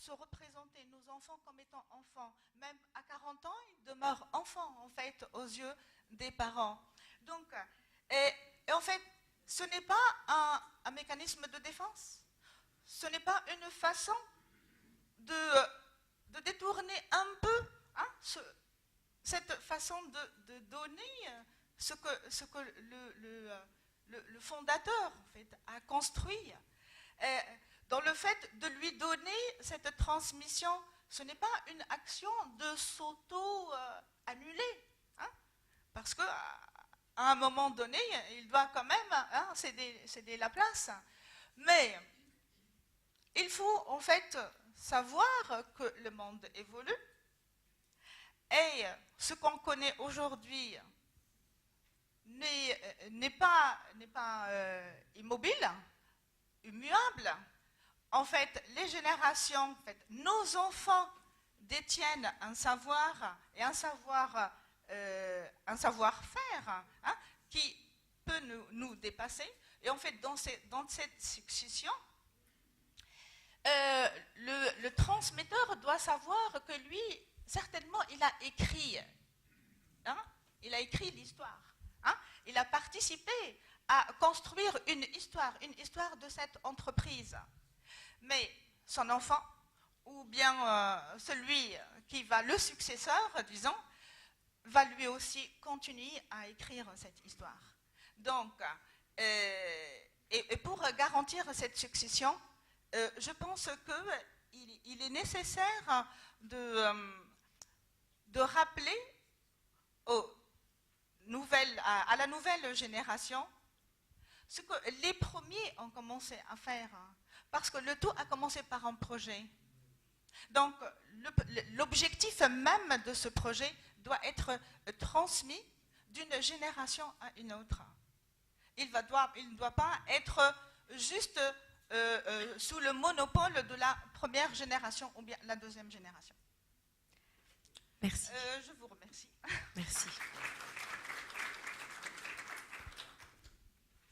se représenter nos enfants comme étant enfants. Même à 40 ans, ils demeurent enfants, en fait, aux yeux des parents. Donc, et en fait, ce n'est pas un mécanisme de défense. Ce n'est pas une façon de détourner un peu hein, cette façon de donner ce que le fondateur en fait, a construit. Dans le fait de lui donner cette transmission, ce n'est pas une action de s'auto-annuler, hein, parce qu'à un moment donné, il doit quand même hein, céder la place. Mais il faut en fait savoir que le monde évolue et ce qu'on connaît aujourd'hui n'est pas immobile, immuable. En fait, les générations, en fait, nos enfants détiennent un savoir et un savoir-faire hein, qui peut nous dépasser. Et en fait, dans cette succession, le transmetteur doit savoir que lui, certainement, il a écrit l'histoire. Hein, il a participé à construire une histoire de cette entreprise. Mais son enfant, ou bien celui qui va, le successeur, disons, va lui aussi continuer à écrire cette histoire. Donc, et pour garantir cette succession, je pense qu'il est nécessaire de rappeler à la nouvelle génération ce que les premiers ont commencé à faire. Parce que le tout a commencé par un projet. Donc, l'objectif même de ce projet doit être transmis d'une génération à une autre. Il ne doit pas être juste sous le monopole de la première génération ou bien la deuxième génération. Merci. Je vous remercie. Merci.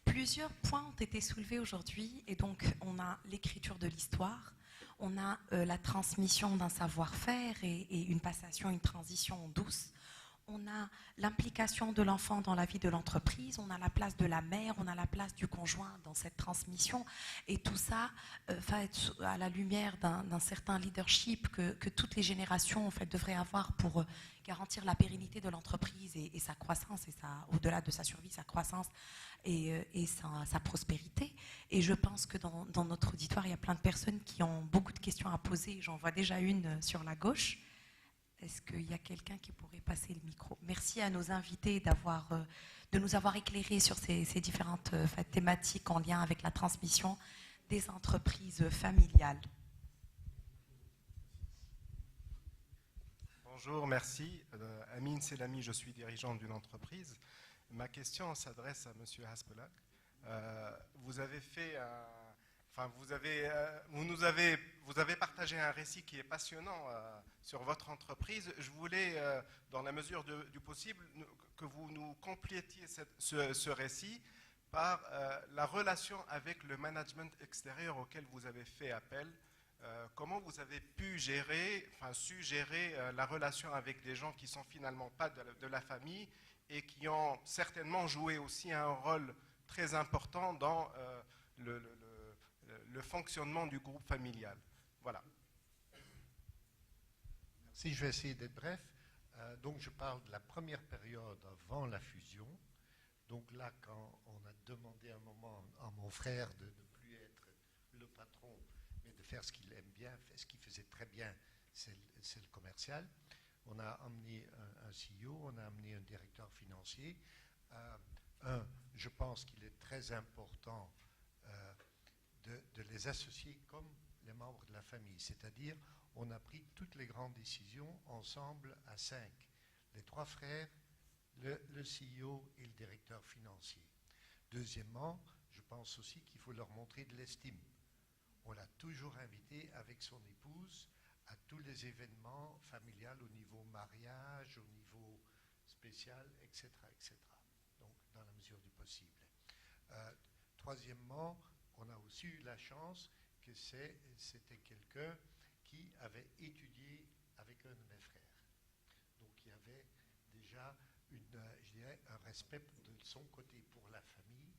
Plusieurs points ont été soulevés aujourd'hui et donc on a l'écriture de l'histoire, on a la transmission d'un savoir-faire et une passation, une transition douce. On a l'implication de l'enfant dans la vie de l'entreprise, on a la place de la mère, on a la place du conjoint dans cette transmission. Et tout ça va être à la lumière d'un certain leadership que toutes les générations en fait, devraient avoir pour garantir la pérennité de l'entreprise et sa croissance, et au-delà de sa survie, sa croissance et sa prospérité. Et je pense que dans notre auditoire, il y a plein de personnes qui ont beaucoup de questions à poser. J'en vois déjà une sur la gauche. Est-ce qu'il y a quelqu'un qui pourrait passer le micro? Merci à nos invités de nous avoir éclairés sur ces différentes thématiques en lien avec la transmission des entreprises familiales. Bonjour, merci. Amine Selami, je suis dirigeant d'une entreprise. Ma question s'adresse à M. Haspelag. Vous avez fait vous avez partagé un récit qui est passionnant sur votre entreprise. Je voulais, dans la mesure du possible, que vous nous complétiez ce récit par la relation avec le management extérieur auquel vous avez fait appel. Comment vous avez su gérer la relation avec des gens qui ne sont finalement pas de la famille et qui ont certainement joué aussi un rôle très important dans le fonctionnement du groupe familial. Voilà. Si je vais essayer d'être bref, donc je parle de la première période avant la fusion. Donc là, quand on a demandé un moment à mon frère de ne plus être le patron, mais de faire ce qu'il aime bien, ce qu'il faisait très bien, c'est le commercial. On a amené un CEO, on a amené un directeur financier. Je pense qu'il est très important de les associer comme les membres de la famille. C'est-à-dire, on a pris toutes les grandes décisions ensemble à 5. Les 3 frères, le CEO et le directeur financier. Deuxièmement, je pense aussi qu'il faut leur montrer de l'estime. On l'a toujours invité avec son épouse à tous les événements familiales au niveau mariage, au niveau spécial, etc., etc. Donc, dans la mesure du possible. Troisièmement, on a aussi eu la chance que c'était quelqu'un qui j'avais étudié avec un de mes frères. Donc il y avait déjà je dirais, un respect de son côté pour la famille.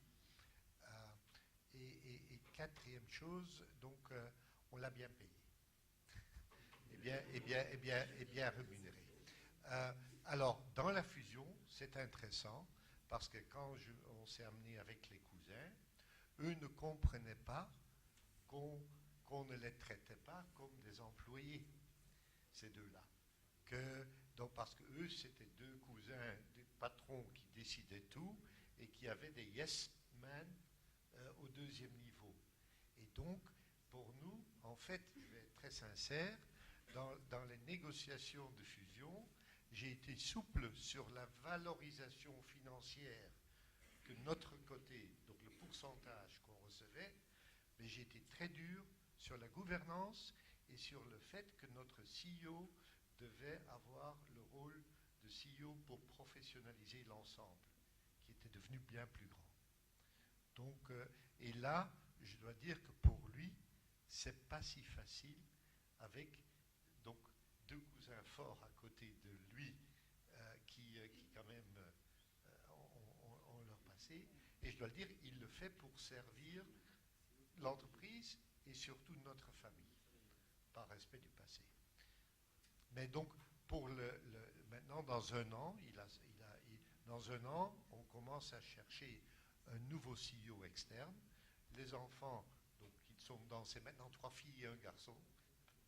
Et quatrième chose, donc on l'a bien payé. Et bien rémunéré. Alors, dans la fusion, c'est intéressant parce que quand on s'est amené avec les cousins, eux ne comprenaient pas qu'on ne les traitait pas comme des employés, ces deux-là. Donc parce que eux, c'était deux cousins, des patrons qui décidaient tout et qui avaient des yes men au deuxième niveau. Et donc, pour nous, en fait, je vais être très sincère, dans les négociations de fusion, j'ai été souple sur la valorisation financière que notre côté, donc le pourcentage qu'on recevait, mais j'ai été très dur sur la gouvernance et sur le fait que notre CEO devait avoir le rôle de CEO pour professionnaliser l'ensemble, qui était devenu bien plus grand. Donc, et là, je dois dire que pour lui, c'est pas si facile avec donc deux cousins forts à côté de lui qui quand même ont leur passé. Et je dois le dire, il le fait pour servir l'entreprise et surtout notre famille, par respect du passé. Mais donc, pour maintenant, dans un an, dans un an, on commence à chercher un nouveau CEO externe. Les enfants, donc, qui sont c'est maintenant 3 filles et un garçon,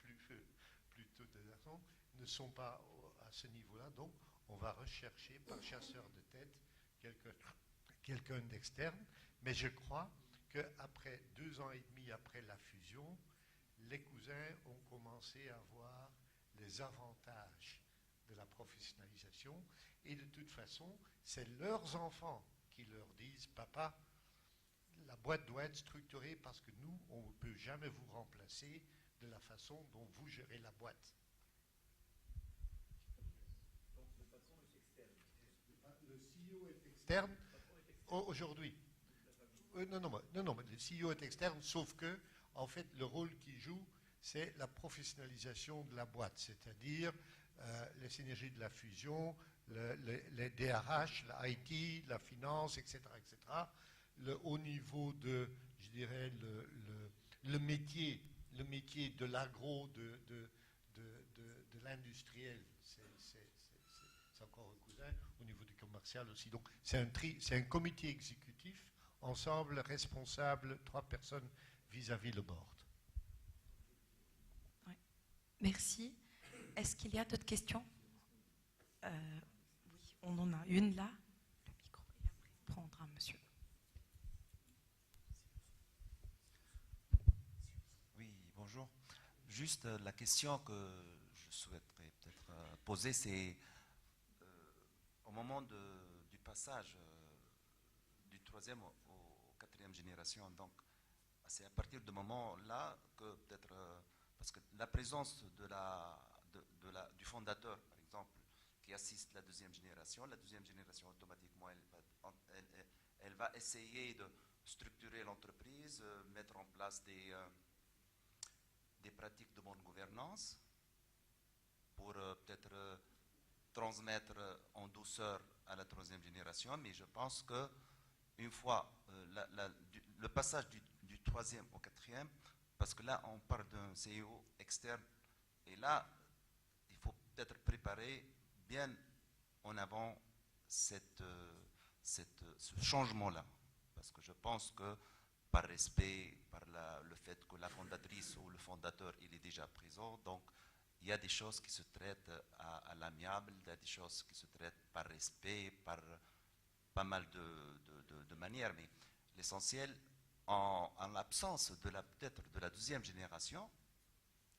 plutôt des garçons, ne sont pas à ce niveau-là. Donc, on va rechercher par chasseur de tête quelqu'un d'externe. Mais je crois qu'après 2 ans et demi après la fusion, les cousins ont commencé à voir les avantages de la professionnalisation. Et de toute façon, c'est leurs enfants qui leur disent « Papa, la boîte doit être structurée parce que nous, on ne peut jamais vous remplacer de la façon dont vous gérez la boîte. » Donc le patron est externe. Le CEO est externe aujourd'hui. Non, le CEO est externe, sauf que, en fait, le rôle qu'il joue, c'est la professionnalisation de la boîte, c'est-à-dire les synergies de la fusion, les DRH, la IT, la finance, etc., etc., le haut niveau de, je dirais, le métier de l'agro, de l'industriel, c'est encore un cousin, au niveau du commercial aussi. Donc c'est un comité exécutif, ensemble, responsable, 3 personnes vis-à-vis le board. Ouais. Merci. Est-ce qu'il y a d'autres questions? Oui, on en a une là. Le micro, et après on prendra monsieur. Oui, bonjour. Juste la question que je souhaiterais peut-être poser, c'est au moment du passage du 3e au 4e génération, donc c'est à partir de ce moment-là que peut-être, parce que la présence du fondateur, par exemple, qui assiste la 2e génération automatiquement, elle va essayer de structurer l'entreprise, mettre en place des pratiques de bonne gouvernance pour peut-être transmettre en douceur à la 3e génération, mais je pense que une fois le passage du 3e au 4e, parce que là on parle d'un CEO externe, et là il faut peut-être préparer bien en avant ce changement-là, parce que je pense que par respect, par le fait que la fondatrice ou le fondateur il est déjà présent, donc il y a des choses qui se traitent à l'amiable, il y a des choses qui se traitent par respect, par pas mal de manières, mais l'essentiel, en l'absence peut-être de la 2e génération,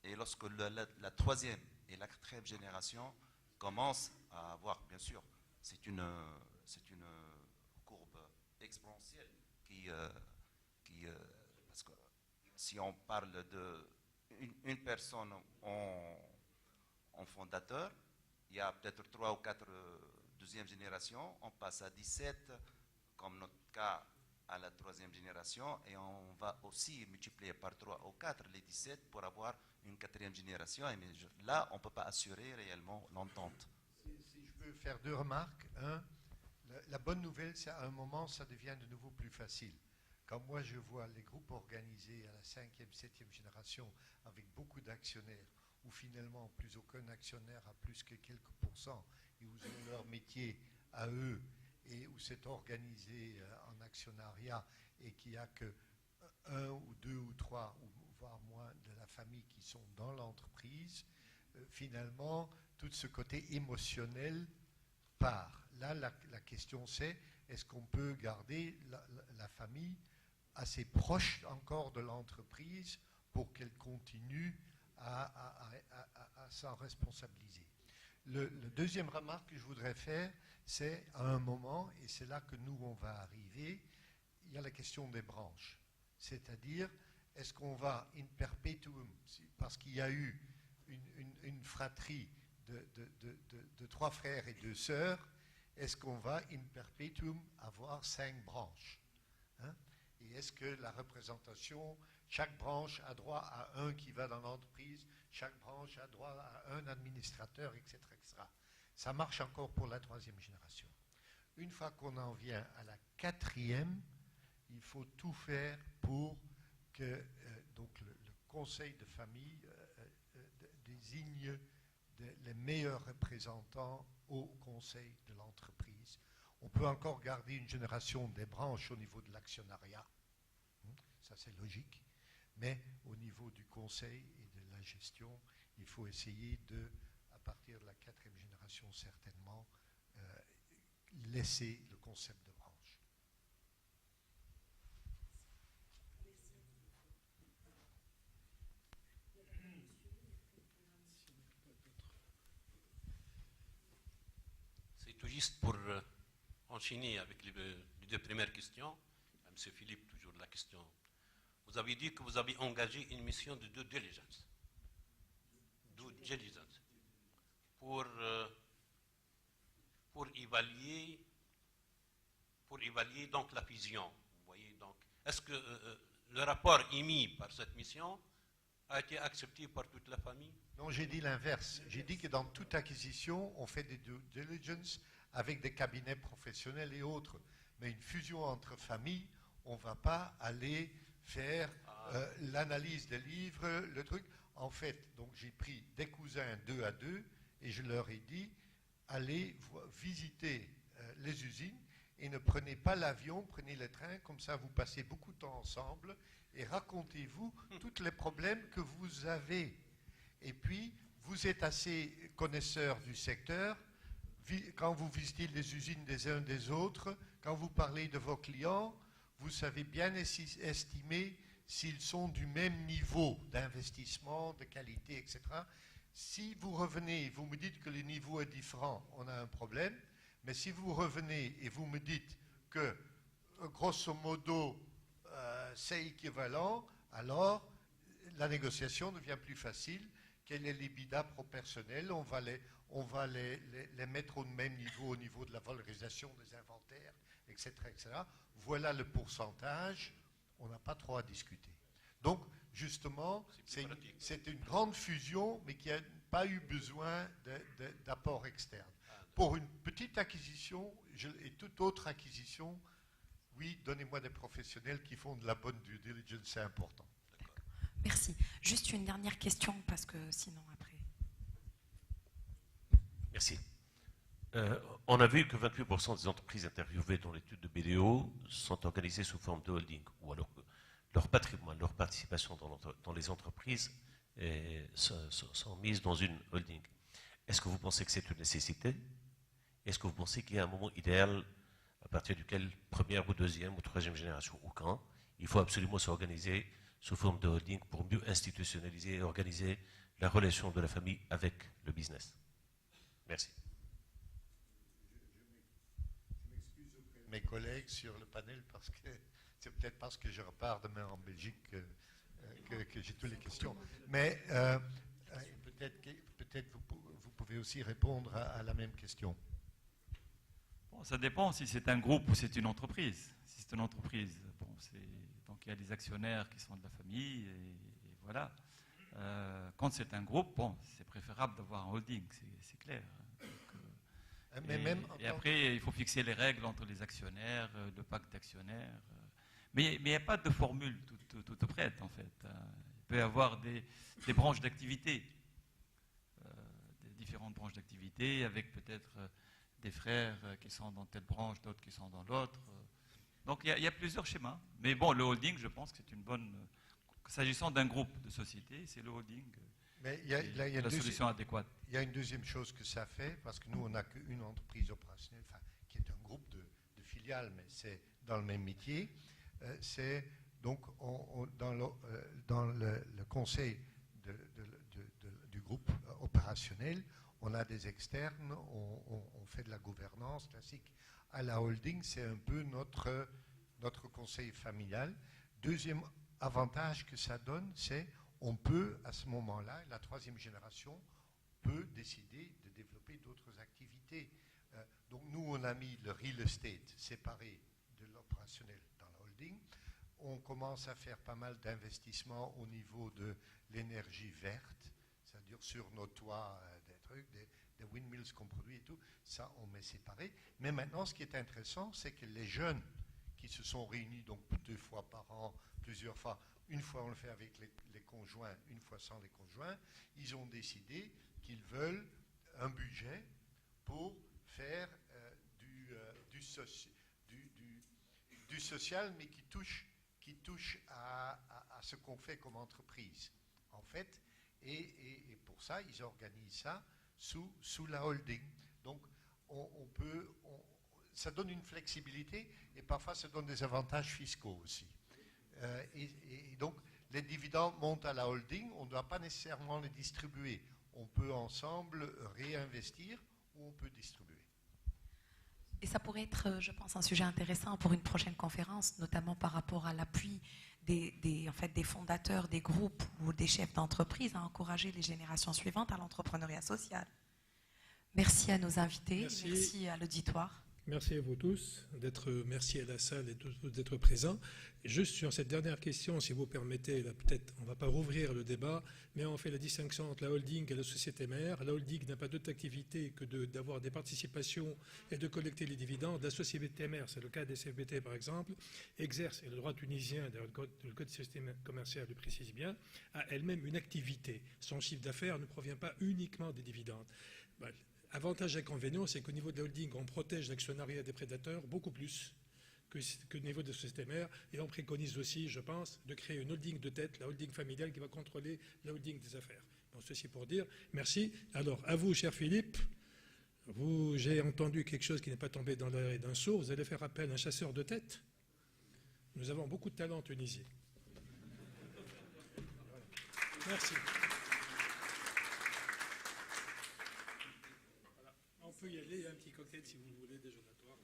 et lorsque la 3e et la 4e génération commencent à avoir, bien sûr, c'est une courbe exponentielle parce que si on parle d'une personne en fondateur, il y a peut-être 3 ou 4 2e générations, on passe à 17, comme notre cas à la troisième génération et on va aussi multiplier par 3 ou 4 les 17 pour avoir une quatrième génération. Et là, on ne peut pas assurer réellement l'entente. Si je peux faire deux remarques. Un, la bonne nouvelle, c'est à un moment, ça devient de nouveau plus facile. Quand moi, je vois les groupes organisés à la 5e, 7e génération avec beaucoup d'actionnaires, où finalement, plus aucun actionnaire a plus que quelques pourcents, et où ils ont leur métier à eux, et où c'est organisé en actionnariat, et qu'il n'y a que 1 ou 2 ou 3, ou voire moins de la famille qui sont dans l'entreprise, finalement, tout ce côté émotionnel part. Là, la question c'est, est-ce qu'on peut garder la famille assez proche encore de l'entreprise pour qu'elle continue à s'en responsabiliser. Le deuxième remarque que je voudrais faire, c'est à un moment, et c'est là que nous on va arriver, il y a la question des branches. C'est-à-dire, est-ce qu'on va in perpetuum, parce qu'il y a eu une fratrie de 3 frères et 2 sœurs, est-ce qu'on va in perpetuum avoir 5 branches, hein? Et est-ce que la représentation, chaque branche a droit à un qui va dans l'entreprise, chaque branche a droit à un administrateur, etc., etc. Ça marche encore pour la 3e génération. Une fois qu'on en vient à la 4e, il faut tout faire pour que donc le conseil de famille désigne les meilleurs représentants au conseil de l'entreprise. On peut encore garder une génération des branches au niveau de l'actionnariat, ça c'est logique, mais au niveau du conseil et de la gestion, il faut essayer de, à partir de la 4e génération certainement, laisser le concept de branche. C'est tout juste pour enchaîner avec les 2 premières questions. À M. Philippe, toujours la question. Vous avez dit que vous avez engagé une mission de due diligence. Pour évaluer donc la fusion. Vous voyez, donc, est-ce que le rapport émis par cette mission a été accepté par toute la famille? Non, j'ai dit l'inverse. J'ai dit que dans toute acquisition, on fait des due diligence avec des cabinets professionnels et autres. Mais une fusion entre familles, on ne va pas aller faire l'analyse des livres, le truc. En fait, donc j'ai pris des cousins 2 à 2 et je leur ai dit, allez visiter les usines et ne prenez pas l'avion, prenez le train, comme ça vous passez beaucoup de temps ensemble et racontez-vous tous les problèmes que vous avez. Et puis, vous êtes assez connaisseurs du secteur. Quand vous visitez les usines des uns des autres, quand vous parlez de vos clients, vous savez bien estimer s'ils sont du même niveau d'investissement, de qualité, etc. Si vous revenez, vous me dites que le niveau est différent, on a un problème. Mais si vous revenez et vous me dites que, grosso modo, c'est équivalent, alors la négociation devient plus facile. Quel est l'EBITDA pro-personnel? On va les mettre au même niveau, au niveau de la valorisation des inventaires, etc., etc. Voilà le pourcentage. On n'a pas trop à discuter. Donc, justement, c'est une grande fusion, mais qui n'a pas eu besoin d'apport externe. Pour une petite acquisition et toute autre acquisition, oui, donnez-moi des professionnels qui font de la bonne due diligence, c'est important. Merci. Juste une dernière question, parce que sinon après... Merci. On a vu que 28% des entreprises interviewées dans l'étude de BDO sont organisées sous forme de holding, ou alors que leur patrimoine, leur participation dans les entreprises sont mises dans une holding. Est-ce que vous pensez que c'est une nécessité? Est-ce que vous pensez qu'il y a un moment idéal à partir duquel, 1e ou 2e ou 3e génération ou quand, il faut absolument s'organiser sous forme de holding pour mieux institutionnaliser et organiser la relation de la famille avec le business? Merci. Je m'excuse auprès de mes collègues sur le panel parce que c'est peut-être parce que je repars demain en Belgique que j'ai toutes les questions. Mais peut-être vous pouvez aussi répondre à la même question. Bon, ça dépend si c'est un groupe ou c'est une entreprise. Si c'est une entreprise, bon, donc il y a des actionnaires qui sont de la famille, et voilà. Quand c'est un groupe, bon, c'est préférable d'avoir un holding, c'est clair. Et après, il faut fixer les règles entre les actionnaires, le pacte d'actionnaires. Mais il n'y a pas de formule toute prête, en fait. Il peut y avoir des branches d'activité, des différentes branches d'activité, avec peut-être des frères qui sont dans telle branche, d'autres qui sont dans l'autre. Donc il y a plusieurs schémas. Mais bon, le holding, je pense que c'est une bonne... S'agissant d'un groupe de sociétés, c'est le holding. Mais il y a la solution adéquate. Il y a une deuxième chose que ça fait, parce que nous, on n'a qu'une entreprise opérationnelle, enfin, qui est un groupe de filiales, mais c'est dans le même métier. C'est donc dans le conseil du groupe opérationnel, on a des externes, on fait de la gouvernance classique. À la holding, c'est un peu notre conseil familial. Deuxième avantage que ça donne, c'est on peut, à ce moment-là, la troisième génération peut décider de développer d'autres activités. Donc nous, on a mis le real estate séparé de l'opérationnel dans la holding. On commence à faire pas mal d'investissements au niveau de l'énergie verte, c'est-à-dire sur nos toits, des trucs, des windmills qu'on produit et tout. Ça, on met séparé. Mais maintenant, ce qui est intéressant, c'est que les jeunes qui se sont réunis donc 2 fois par an, plusieurs fois, une fois on le fait avec les conjoints, une fois sans les conjoints, ils ont décidé qu'ils veulent un budget pour faire du social, mais qui touche à ce qu'on fait comme entreprise, en fait. Et pour ça, ils organisent ça sous la holding. Donc, ça donne une flexibilité et parfois ça donne des avantages fiscaux aussi. Et donc, les dividendes montent à la holding, on ne doit pas nécessairement les distribuer. On peut ensemble réinvestir ou on peut distribuer. Et ça pourrait être, je pense, un sujet intéressant pour une prochaine conférence, notamment par rapport à l'appui des fondateurs des groupes ou des chefs d'entreprise à encourager les générations suivantes à l'entrepreneuriat social. Merci à nos invités, merci à l'auditoire. Merci à vous tous, merci à la salle et tous d'être présents. Juste sur cette dernière question, si vous permettez, là, peut-être on ne va pas rouvrir le débat, mais on fait la distinction entre la holding et la société mère. La holding n'a pas d'autre activité que d'avoir des participations et de collecter les dividendes. La société mère, c'est le cas des CFBT par exemple, exerce, et le droit tunisien, le code de société commerciale le précise bien, a elle-même une activité. Son chiffre d'affaires ne provient pas uniquement des dividendes. Avantage et inconvénient, c'est qu'au niveau de la holding, on protège l'actionnariat des prédateurs beaucoup plus que au niveau de la société mère. Et on préconise aussi, je pense, de créer une holding de tête, la holding familiale, qui va contrôler la holding des affaires. Bon, ceci pour dire merci. Alors, à vous, cher Philippe, j'ai entendu quelque chose qui n'est pas tombé dans l'oreille d'un sourd. Vous allez faire appel à un chasseur de tête. Nous avons beaucoup de talent en Tunisie. Merci. On peut y aller, il y a un petit cocktail si vous voulez, déjeunatoire.